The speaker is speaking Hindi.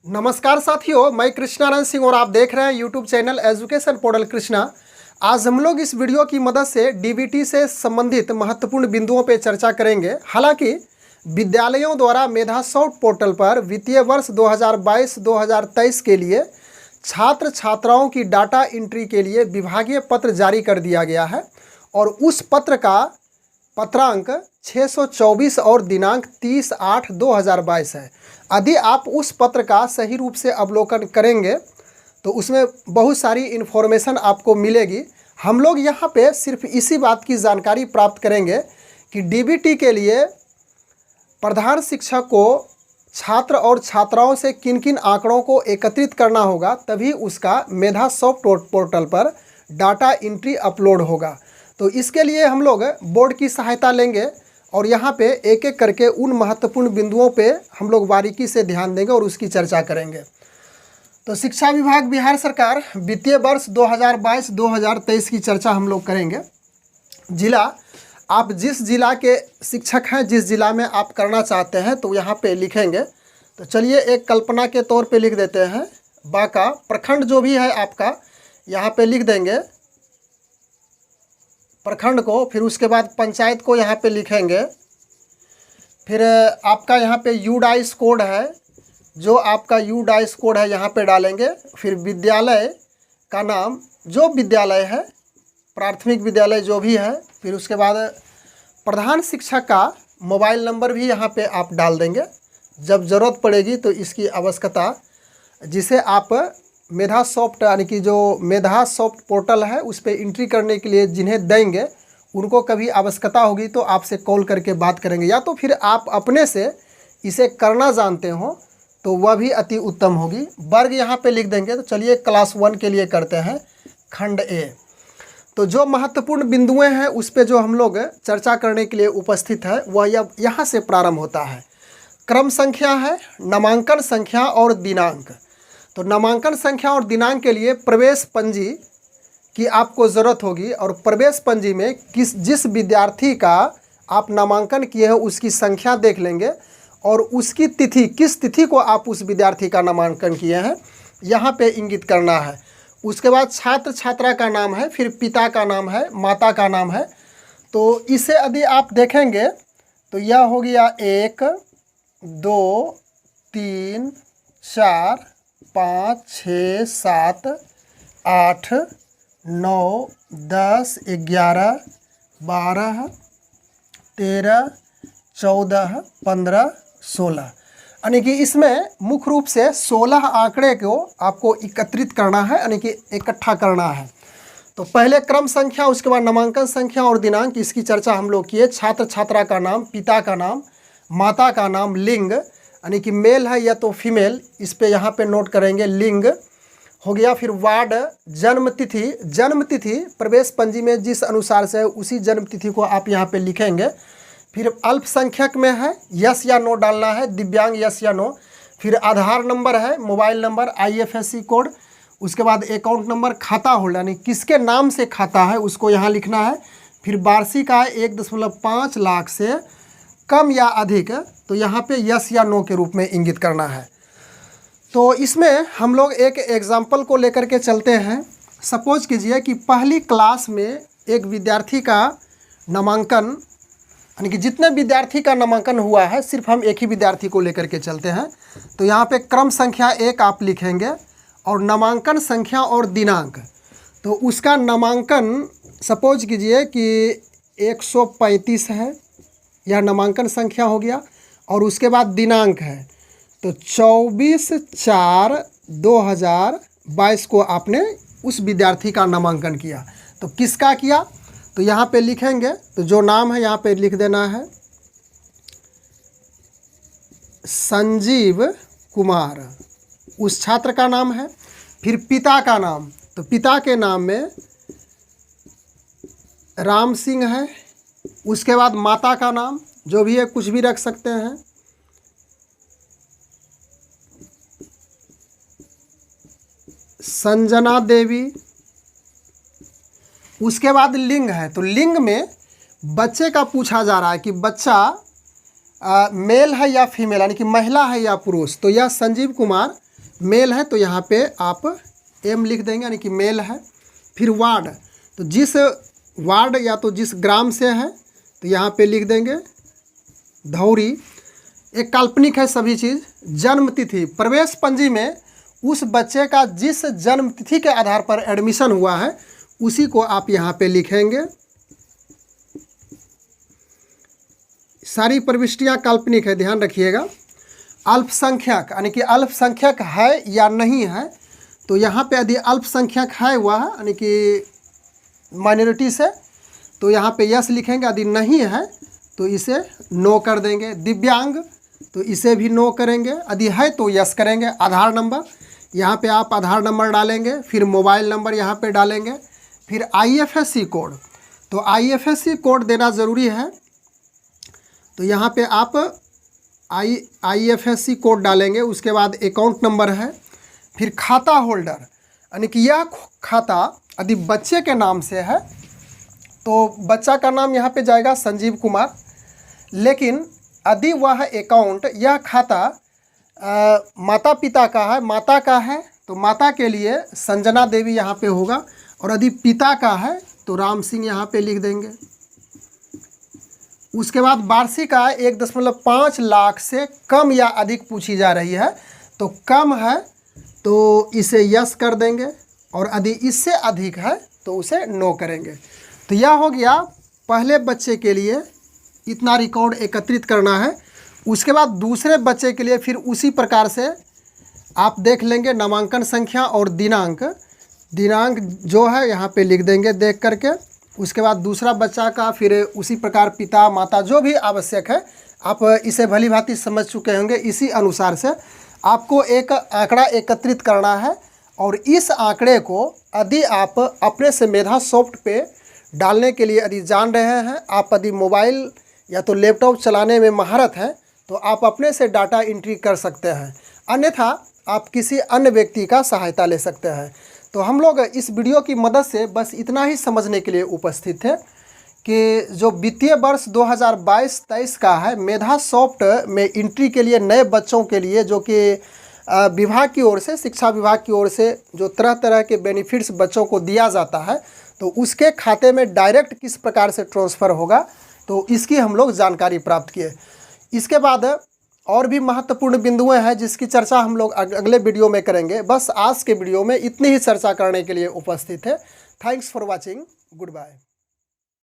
नमस्कार साथियों, मैं कृष्णानंद सिंह और आप देख रहे हैं YouTube channel education portal Krishna. आज हम लोग इस वीडियो की मदद से डीबीटी से संबंधित महत्वपूर्ण बिंदुओं पर चर्चा करेंगे। हालांकि विद्यालयों द्वारा मेधा सॉफ्ट पोर्टल पर वित्तीय वर्ष 2022-2023 के लिए छात्र छात्राओं की डाटा एंट्री के लिए विभागीय पत्र जारी कर दिया गया है और उस पत्र का पत्रांक 624 और दिनांक 30/8/2022 है। यदि आप उस पत्र का सही रूप से अवलोकन करेंगे तो उसमें बहुत सारी इन्फॉर्मेशन आपको मिलेगी। हम लोग यहाँ पे सिर्फ इसी बात की जानकारी प्राप्त करेंगे कि डीबीटी के लिए प्रधान शिक्षक को छात्र और छात्राओं से किन किन आंकड़ों को एकत्रित करना होगा, तभी उसका मेधा सॉफ्ट पोर्टल पर डाटा एंट्री अपलोड होगा। तो इसके लिए हम लोग बोर्ड की सहायता लेंगे और यहाँ पे एक एक करके उन महत्वपूर्ण बिंदुओं पे हम लोग बारीकी से ध्यान देंगे और उसकी चर्चा करेंगे। तो शिक्षा विभाग बिहार सरकार वित्तीय वर्ष 2022-2023 की चर्चा हम लोग करेंगे। जिला, आप जिस जिला के शिक्षक हैं, जिस जिला में आप करना चाहते हैं तो यहाँ पे लिखेंगे। तो चलिए एक कल्पना के तौर पे लिख देते हैं बांका। प्रखंड जो भी है आपका यहाँ पे लिख देंगे प्रखंड को, फिर उसके बाद पंचायत को यहाँ पे लिखेंगे। फिर आपका यहाँ पे यूडाइस कोड है, जो आपका यूडाइस कोड है यहाँ पे डालेंगे। फिर विद्यालय का नाम, जो विद्यालय है, प्राथमिक विद्यालय जो भी है। फिर उसके बाद प्रधान शिक्षक का मोबाइल नंबर भी यहाँ पे आप डाल देंगे। जब ज़रूरत पड़ेगी तो इसकी आवश्यकता, जिसे आप मेधा सॉफ्ट यानी कि जो मेधा सॉफ्ट पोर्टल है उस पर एंट्री करने के लिए जिन्हें देंगे, उनको कभी आवश्यकता होगी तो आपसे कॉल करके बात करेंगे, या तो फिर आप अपने से इसे करना जानते हो तो वह भी अति उत्तम होगी। वर्ग यहाँ पे लिख देंगे। तो चलिए क्लास 1 के लिए करते हैं खंड ए। तो जो महत्वपूर्ण बिंदुएं हैं उस पर जो हम लोग चर्चा करने के लिए उपस्थित है वह यहाँ से प्रारंभ होता है। क्रम संख्या है, नामांकन संख्या और दिनांक। तो नामांकन संख्या और दिनांक के लिए प्रवेश पंजी की आपको ज़रूरत होगी और प्रवेश पंजी में जिस विद्यार्थी का आप नामांकन किए हैं उसकी संख्या देख लेंगे और उसकी तिथि, किस तिथि को आप उस विद्यार्थी का नामांकन किए हैं यहाँ पे इंगित करना है। उसके बाद छात्र छात्रा का नाम है, फिर पिता का नाम है, माता का नाम है। तो इसे यदि आप देखेंगे तो यह हो गया 1 2 3 4 5 6 7 8 9 10 11 12 13 14 15 16, यानी कि इसमें मुख्य रूप से 16 आंकड़े को आपको एकत्रित करना है, यानी कि इकट्ठा करना है। तो पहले क्रम संख्या, उसके बाद नामांकन संख्या और दिनांक, इसकी चर्चा हम लोग किए। छात्र छात्रा का नाम, पिता का नाम, माता का नाम, लिंग यानी कि मेल है या तो फीमेल, इस पे यहाँ पे नोट करेंगे, लिंग हो गया। फिर वार्ड, जन्म तिथि प्रवेश पंजी में जिस अनुसार से उसी जन्म तिथि को आप यहाँ पे लिखेंगे। फिर अल्पसंख्यक में है, यस या नो डालना है, दिव्यांग यस या नो। फिर आधार नंबर है, मोबाइल नंबर, IFSC कोड। उसके बाद अकाउंट नंबर, खाता होल्डर यानी किसके नाम से खाता है उसको यहाँ लिखना है। फिर वार्षिक आय 1.5 लाख से कम या अधिक, तो यहाँ पे यस या नो के रूप में इंगित करना है। तो इसमें हम लोग एक एग्जाम्पल को लेकर के चलते हैं। सपोज कीजिए कि पहली क्लास में एक विद्यार्थी का नामांकन, यानी कि जितने विद्यार्थी का नामांकन हुआ है, सिर्फ हम एक ही विद्यार्थी को लेकर के चलते हैं। तो यहाँ पे क्रम संख्या 1 आप लिखेंगे और नामांकन संख्या और दिनांक। तो उसका नामांकन सपोज कीजिए कि 135 है, यह नामांकन संख्या हो गया। और उसके बाद दिनांक है तो 24/4/2022 को आपने उस विद्यार्थी का नामांकन किया। तो किसका किया, तो यहाँ पे लिखेंगे। तो जो नाम है यहाँ पे लिख देना है संजीव कुमार, उस छात्र का नाम है। फिर पिता का नाम, तो पिता के नाम में राम सिंह है। उसके बाद माता का नाम जो भी है, कुछ भी रख सकते हैं, संजना देवी। उसके बाद लिंग है, तो लिंग में बच्चे का पूछा जा रहा है कि बच्चा मेल है या फीमेल, यानी कि महिला है या पुरुष। तो यह संजीव कुमार मेल है तो यहाँ पे आप M लिख देंगे, यानी कि मेल है। फिर वार्ड, तो जिस वार्ड या तो जिस ग्राम से है तो यहाँ पे लिख देंगे धौरी। एक काल्पनिक है सभी चीज़। जन्म तिथि, प्रवेश पंजी में उस बच्चे का जिस जन्म तिथि के आधार पर एडमिशन हुआ है उसी को आप यहाँ पे लिखेंगे। सारी प्रविष्टियाँ काल्पनिक है, ध्यान रखिएगा। अल्पसंख्यक, यानी कि अल्पसंख्यक है या नहीं है, तो यहाँ पे यदि अल्पसंख्यक है हुआ है यानी कि माइनॉरिटी से, तो यहाँ पे यस लिखेंगे। यदि नहीं है तो इसे नो कर देंगे। दिव्यांग, तो इसे भी नो करेंगे। यदि है तो यस करेंगे। आधार नंबर, यहाँ पे आप आधार नंबर डालेंगे। फिर मोबाइल नंबर यहाँ पे डालेंगे। फिर IFSC कोड, तो IFSC कोड देना ज़रूरी है, तो यहाँ पे आप IFSC कोड डालेंगे। उसके बाद अकाउंट नंबर है। फिर खाता होल्डर, यानी कि यह खाता यदि बच्चे के नाम से है तो बच्चा का नाम यहाँ पे जाएगा संजीव कुमार। लेकिन यदि वह अकाउंट, यह खाता माता पिता का है, माता का है तो माता के लिए संजना देवी यहाँ पे होगा। और यदि पिता का है तो राम सिंह यहाँ पे लिख देंगे। उसके बाद वार्षिक आय 1.5 लाख से कम या अधिक पूछी जा रही है, तो कम है तो इसे यस कर देंगे, और यदि इससे अधिक है तो उसे नो करेंगे। तो यह हो गया पहले बच्चे के लिए इतना रिकॉर्ड एकत्रित करना है। उसके बाद दूसरे बच्चे के लिए फिर उसी प्रकार से आप देख लेंगे नामांकन संख्या और दिनांक। दिनांक जो है यहाँ पे लिख देंगे देख करके। उसके बाद दूसरा बच्चा का फिर उसी प्रकार पिता माता जो भी आवश्यक है, आप इसे भली भांति समझ चुके होंगे। इसी अनुसार से आपको एक आंकड़ा एकत्रित करना है, और इस आंकड़े को यदि आप अपने से मेधा सॉफ्ट पे डालने के लिए यदि जान रहे हैं, आप यदि मोबाइल या तो लैपटॉप चलाने में महारत है तो आप अपने से डाटा एंट्री कर सकते हैं, अन्यथा आप किसी अन्य व्यक्ति का सहायता ले सकते हैं। तो हम लोग इस वीडियो की मदद से बस इतना ही समझने के लिए उपस्थित थे कि जो वित्तीय वर्ष 2022-23 का है, मेधा सॉफ्ट में एंट्री के लिए नए बच्चों के लिए, जो कि विभाग की ओर से, शिक्षा विभाग की ओर से जो तरह तरह के बेनिफिट्स बच्चों को दिया जाता है, तो उसके खाते में डायरेक्ट किस प्रकार से ट्रांसफ़र होगा, तो इसकी हम लोग जानकारी प्राप्त किए। इसके बाद और भी महत्वपूर्ण बिंदुएं हैं जिसकी चर्चा हम लोग अगले वीडियो में करेंगे। बस आज के वीडियो में इतनी ही चर्चा करने के लिए उपस्थित है। Thanks for watching, good bye.